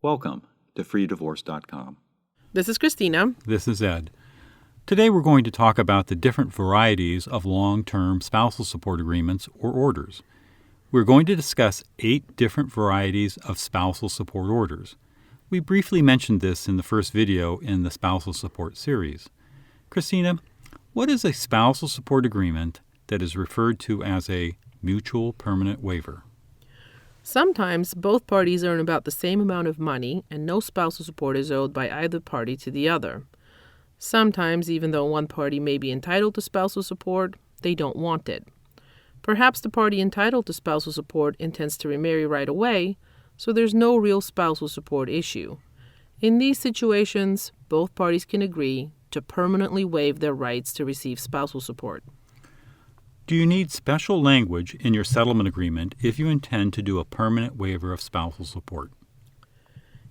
Welcome to freedivorce.com. This is Christina. This is Ed. Today we're going to talk about the different varieties of long-term spousal support agreements or orders. We're going to discuss 8 different varieties of spousal support orders. We briefly mentioned this in the first video in the spousal support series. Christina, what is a spousal support agreement that is referred to as a mutual permanent waiver? Sometimes both parties earn about the same amount of money and no spousal support is owed by either party to the other. Sometimes, even though one party may be entitled to spousal support, they don't want it. Perhaps the party entitled to spousal support intends to remarry right away, so there's no real spousal support issue. In these situations, both parties can agree to permanently waive their rights to receive spousal support. Do you need special language in your settlement agreement if you intend to do a permanent waiver of spousal support?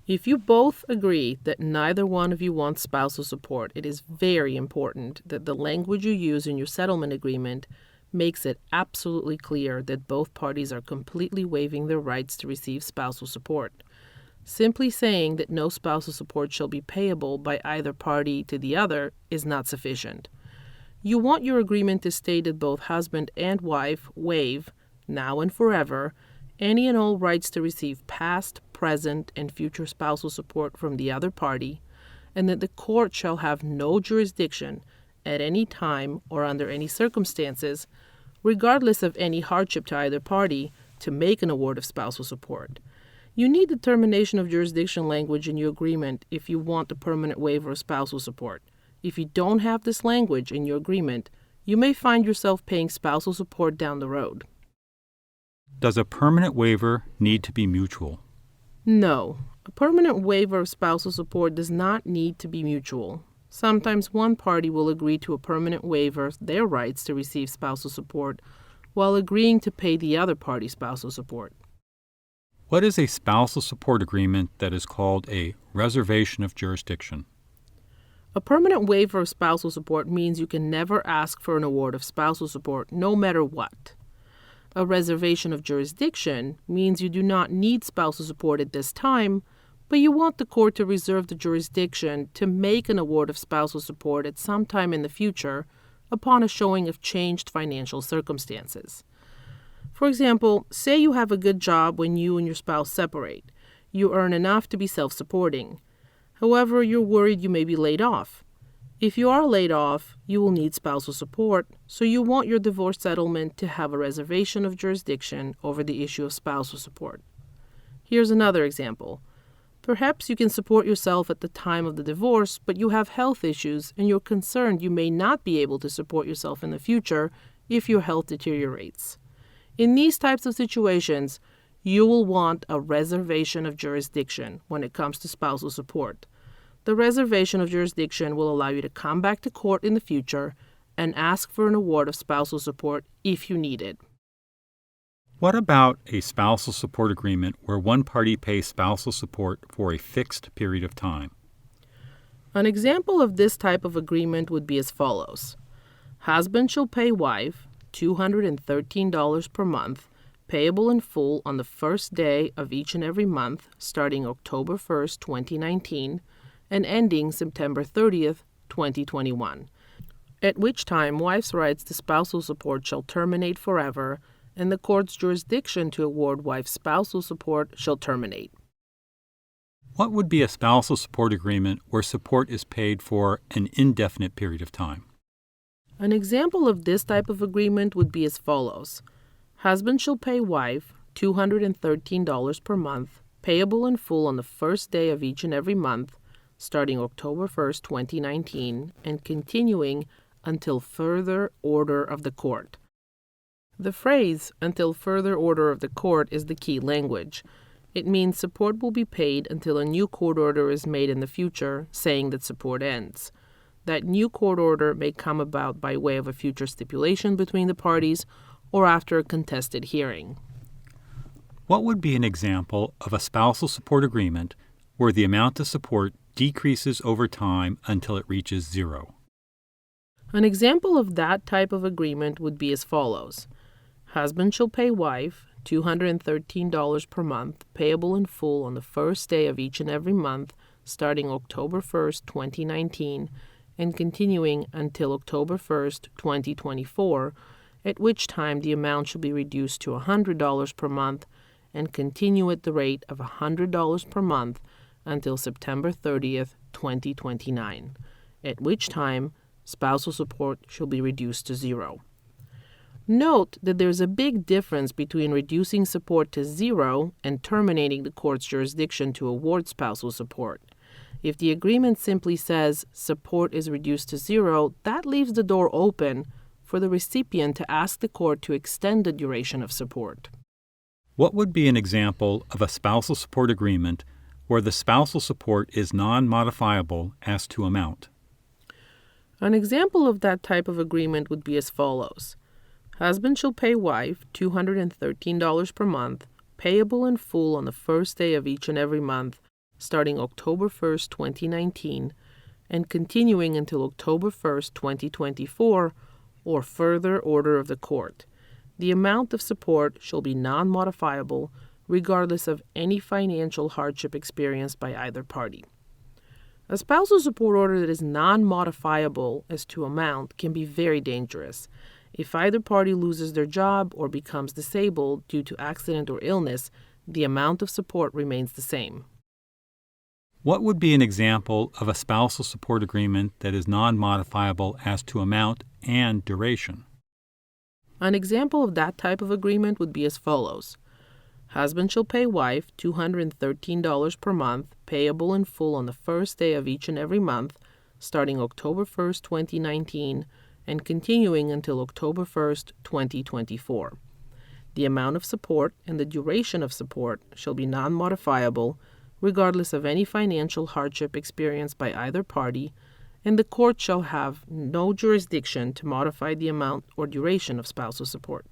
If you both agree that neither one of you wants spousal support, it is very important that the language you use in your settlement agreement makes it absolutely clear that both parties are completely waiving their rights to receive spousal support. Simply saying that no spousal support shall be payable by either party to the other is not sufficient. You want your agreement to state that both husband and wife waive, now and forever, any and all rights to receive past, present, and future spousal support from the other party, and that the court shall have no jurisdiction at any time or under any circumstances, regardless of any hardship to either party, to make an award of spousal support. You need the termination of jurisdiction language in your agreement if you want a permanent waiver of spousal support. If you don't have this language in your agreement, you may find yourself paying spousal support down the road. Does a permanent waiver need to be mutual? No, a permanent waiver of spousal support does not need to be mutual. Sometimes one party will agree to a permanent waiver of their rights to receive spousal support while agreeing to pay the other party spousal support. What is a spousal support agreement that is called a reservation of jurisdiction? A permanent waiver of spousal support means you can never ask for an award of spousal support no matter what. A reservation of jurisdiction means you do not need spousal support at this time, but you want the court to reserve the jurisdiction to make an award of spousal support at some time in the future upon a showing of changed financial circumstances. For example, say you have a good job when you and your spouse separate. You earn enough to be self-supporting. However, you're worried you may be laid off. If you are laid off, you will need spousal support, so you want your divorce settlement to have a reservation of jurisdiction over the issue of spousal support. Here's another example. Perhaps you can support yourself at the time of the divorce, but you have health issues and you're concerned you may not be able to support yourself in the future if your health deteriorates. In these types of situations, you will want a reservation of jurisdiction when it comes to spousal support. The reservation of jurisdiction will allow you to come back to court in the future and ask for an award of spousal support if you need it. What about a spousal support agreement where one party pays spousal support for a fixed period of time? An example of this type of agreement would be as follows. Husband shall pay wife $213 per month, payable in full on the first day of each and every month, starting October 1st, 2019, and ending September 30th, 2021, at which time wife's rights to spousal support shall terminate forever, and the court's jurisdiction to award wife's spousal support shall terminate. What would be a spousal support agreement where support is paid for an indefinite period of time? An example of this type of agreement would be as follows. Husband shall pay wife $213 per month, payable in full on the first day of each and every month, starting October 1st, 2019, and continuing until further order of the court. The phrase, until further order of the court, is the key language. It means support will be paid until a new court order is made in the future, saying that support ends. That new court order may come about by way of a future stipulation between the parties or after a contested hearing. What would be an example of a spousal support agreement where the amount of support decreases over time until it reaches zero? An example of that type of agreement would be as follows. Husband shall pay wife $213 per month, payable in full on the first day of each and every month, starting October 1st, 2019, and continuing until October 1st, 2024, at which time the amount shall be reduced to $100 per month and continue at the rate of $100 per month until September 30th, 2029, at which time spousal support shall be reduced to zero. Note that there's a big difference between reducing support to zero and terminating the court's jurisdiction to award spousal support. If the agreement simply says support is reduced to zero, that leaves the door open for the recipient to ask the court to extend the duration of support. What would be an example of a spousal support agreement where the spousal support is non-modifiable as to amount? An example of that type of agreement would be as follows. Husband shall pay wife $213 per month, payable in full on the first day of each and every month, starting October 1st, 2019, and continuing until October 1st, 2024, or further order of the court. The amount of support shall be non-modifiable, regardless of any financial hardship experienced by either party. A spousal support order that is non-modifiable as to amount can be very dangerous. If either party loses their job or becomes disabled due to accident or illness, the amount of support remains the same. What would be an example of a spousal support agreement that is non-modifiable as to amount and duration? An example of that type of agreement would be as follows. Husband shall pay wife $213 per month, payable in full on the first day of each and every month, starting October 1st, 2019, and continuing until October 1st, 2024. The amount of support and the duration of support shall be non-modifiable, regardless of any financial hardship experienced by either party, and the court shall have no jurisdiction to modify the amount or duration of spousal support.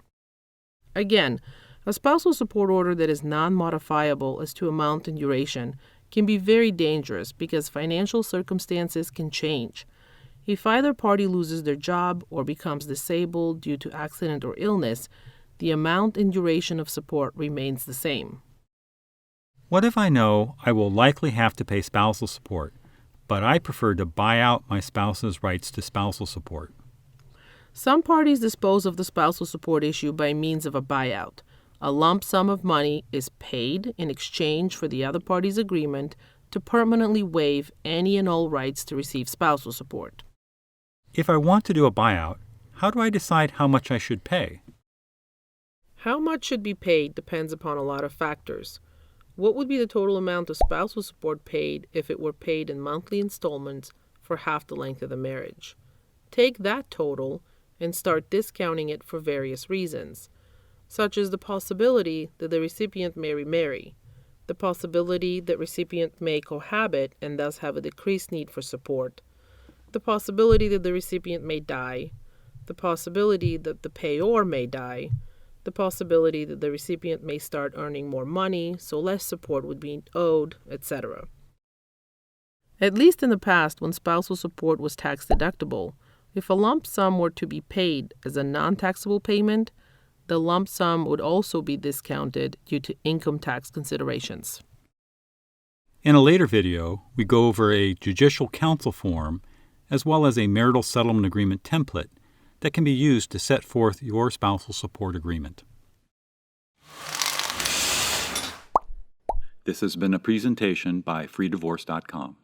Again, a spousal support order that is non-modifiable as to amount and duration can be very dangerous because financial circumstances can change. If either party loses their job or becomes disabled due to accident or illness, the amount and duration of support remains the same. What if I know I will likely have to pay spousal support, but I prefer to buy out my spouse's rights to spousal support? Some parties dispose of the spousal support issue by means of a buyout. A lump sum of money is paid in exchange for the other party's agreement to permanently waive any and all rights to receive spousal support. If I want to do a buyout, how do I decide how much I should pay? How much should be paid depends upon a lot of factors. What would be the total amount of spousal support paid if it were paid in monthly installments for half the length of the marriage? Take that total and start discounting it for various reasons, such as the possibility that the recipient may remarry, the possibility that recipient may cohabit and thus have a decreased need for support, the possibility that the recipient may die, the possibility that the payor may die, the possibility that the recipient may start earning more money, so less support would be owed, etc. At least in the past, when spousal support was tax deductible, if a lump sum were to be paid as a non-taxable payment, the lump sum would also be discounted due to income tax considerations. In a later video, we go over a judicial counsel form as well as a marital settlement agreement template that can be used to set forth your spousal support agreement. This has been a presentation by freedivorce.com.